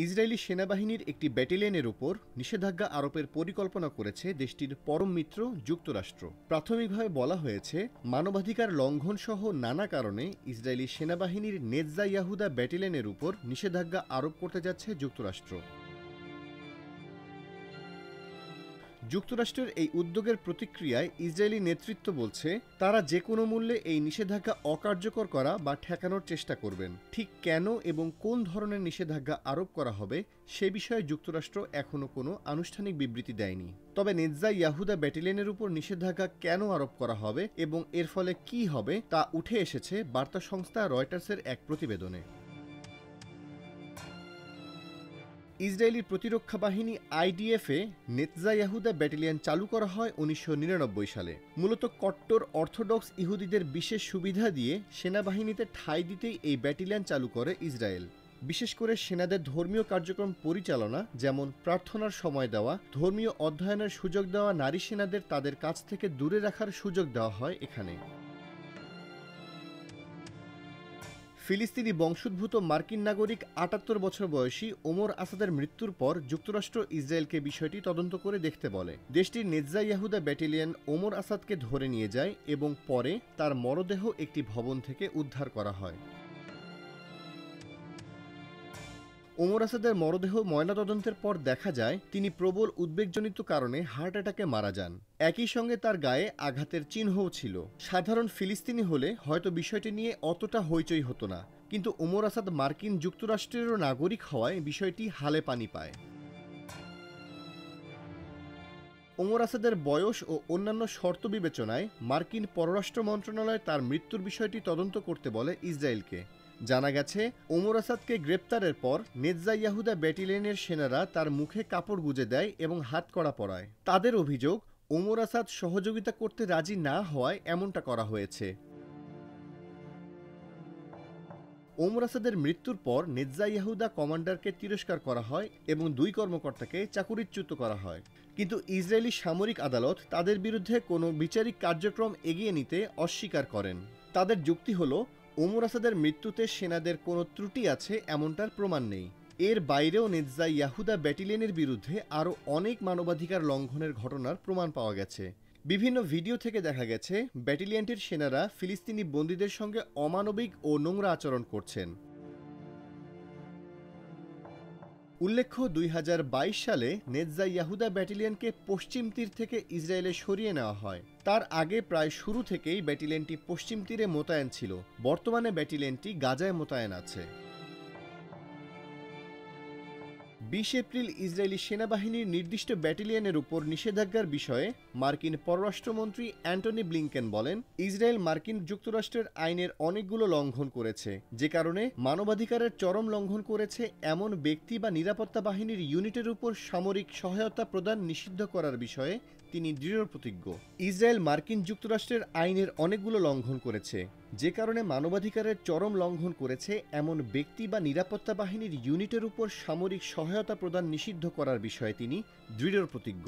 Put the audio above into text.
Israeli সেনাবাহিনীর একটি ব্যাটালিয়নের উপর নিষেধাজ্ঞা আরোপের পরিকল্পনা করেছে দেশটির পরম মিত্র যুক্তরাষ্ট্র। প্রাথমিকভাবে বলা হয়েছে, মানবাধিকার লঙ্ঘন সহ নানা কারণে ইসরায়েলি সেনাবাহিনীর নেতজা ইয়াহুদা ব্যাটালিয়নের উপর নিষেধাজ্ঞা আরোপ করতে যাচ্ছে যুক্তরাষ্ট্র। যুক্তরাষ্ট্রের এই উদ্যোগের প্রতিক্রিয়ায় ইসরায়েলি নেতৃত্ব বলছে, তারা যে কোনো মূল্যে এই নিষেধাজ্ঞা অকার্যকর করা বা ঠেকানোর চেষ্টা করবেন। ঠিক কেন এবং কোন ধরনের নিষেধাজ্ঞা আরোপ করা হবে সে বিষয়ে যুক্তরাষ্ট্র এখনও কোনো আনুষ্ঠানিক বিবৃতি দেয়নি। তবে নেতজা ইয়াহুদা ব্যাটালিয়নের উপর নিষেধাজ্ঞা কেন আরোপ করা হবে এবং এর ফলে কি হবে তা উঠে এসেছে বার্তা সংস্থা রয়টার্সের এক প্রতিবেদনে। ইসরায়েলি প্রতিরক্ষা বাহিনী আইডিএফে নেতজা ইয়াহুদা ব্যাটালিয়ন চালু করা হয় 1999 সালে। মূলত কট্টর অর্থোডক্স ইহুদিদের বিশেষ সুবিধা দিয়ে সেনাবাহিনীতে ঠাঁই দিতেই এই ব্যাটালিয়ন চালু করে ইসরায়েল। বিশেষ করে সেনাদের ধর্মীয় কার্যক্রম পরিচালনা, যেমন প্রার্থনার সময় দেওয়া, ধর্মীয় অধ্যয়নের সুযোগ দেওয়া, নারী সেনাদের তাদের কাছ থেকে দূরে রাখার সুযোগ দেওয়া হয় এখানে। ফিলিস্তিনি বংশোদ্ভূত মার্কিন নাগরিক 78 বছর বয়সী ওমর আসাদের মৃত্যুর পর যুক্তরাষ্ট্র ইসরায়েলকে বিষয়টি তদন্ত করে দেখতে বলে। দেশটির নেতজা ইয়াহুদা ব্যাটালিয়ন ওমর আসাদকে ধরে নিয়ে যায় এবং পরে তার মরদেহ একটি ভবন থেকে উদ্ধার করা হয়। ওমর আসাদের মরদেহ ময়নাতদন্তের পর দেখা যায় তিনি প্রবল উদ্বেগজনিত কারণে হার্ট অ্যাটাকে মারা যান। একই সঙ্গে তার গায়ে আঘাতের চিহ্নও ছিল। সাধারণ ফিলিস্তিনি হলে হয়তো বিষয়টি নিয়ে অতটা হইচই হতো না, কিন্তু ওমর আসাদ মার্কিন যুক্তরাষ্ট্রেরও নাগরিক হওয়ায় বিষয়টি হালে পানি পায়। ওমর আসাদের বয়স ও অন্যান্য শর্ত বিবেচনায় মার্কিন পররাষ্ট্র মন্ত্রণালয় তার মৃত্যুর বিষয়টি তদন্ত করতে বলে ইসরায়েলকে। জানা গেছে, ওমর আসাদকে গ্রেপ্তারের পর নেতজা ইয়াহুদা ব্যাটালিয়নের সেনারা তার মুখে কাপড় গুজে দেয় এবং হাতকড়া পরায়। তাদের অভিযোগ, ওমর আসাদ সহযোগিতা করতে রাজি না হওয়ায় এমনটা করা হয়েছে। ওমর আসাদের মৃত্যুর পর নেতজা ইয়াহুদা কমান্ডারকে তিরস্কার করা হয় এবং 2 কর্মকর্তাকে চাকুরিচ্যুত করা হয়। কিন্তু ইসরায়েলি সামরিক আদালত তাদের বিরুদ্ধে কোনো বিচারিক কার্যক্রম এগিয়ে নিতে অস্বীকার করেন। তাদের যুক্তি হলো, ওমর আসাদের মৃত্যুতে সেনাদের কোনো ত্রুটি আছে এমনটার প্রমাণ নেই। এর বাইরেও নেতজা ইয়াহুদা ব্যাটালিয়নের বিরুদ্ধে আরও অনেক মানবাধিকার লঙ্ঘনের ঘটনার প্রমাণ পাওয়া গেছে। বিভিন্ন ভিডিও থেকে দেখা গেছে ব্যাটালিয়নটির সেনারা ফিলিস্তিনি বন্দীদের সঙ্গে অমানবিক ও নোংরা আচরণ করছেন। উল্লেখ্য, 2022 সালে নেতজা ইয়াহুদা ব্যাটালিয়নকে পশ্চিম তীর থেকে ইসরায়েলে সরিয়ে নেওয়া হয়। তার আগে প্রায় শুরু থেকেই ব্যাটালিয়নটি পশ্চিম তীরে মোতায়েন ছিল। বর্তমানে ব্যাটালিয়নটি গাজায় মোতায়েন আছে। 20 এপ্রিল ইসরায়েলি সেনাবাহিনীর নির্দিষ্ট ব্যাটালিয়নের উপর নিষেধাজ্ঞার বিষয়ে মার্কিন পররাষ্ট্রমন্ত্রী অ্যান্টনি ব্লিংকেন বলেন, ইসরায়েল মার্কিন যুক্তরাষ্ট্রের আইনের অনেকগুলো লঙ্ঘন করেছে, যে কারণে মানবাধিকারের চরম লঙ্ঘন করেছে এমন ব্যক্তি বা নিরাপত্তা বাহিনীর ইউনিটের উপর সামরিক সহায়তা প্রদান নিষিদ্ধ করার বিষয়ে তিনি দৃঢ় প্রতিজ্ঞ। ইসরায়েল মার্কিন যুক্তরাষ্ট্রের আইনের অনেকগুলো লঙ্ঘন করেছে, যে কারণে মানবাধিকারের চরম লঙ্ঘন করেছে এমন ব্যক্তি বা নিরাপত্তা বাহিনীর ইউনিটের উপর সামরিক সহায়তা প্রদান নিষিদ্ধ করার বিষয়ে তিনি দৃঢ় প্রতিজ্ঞ।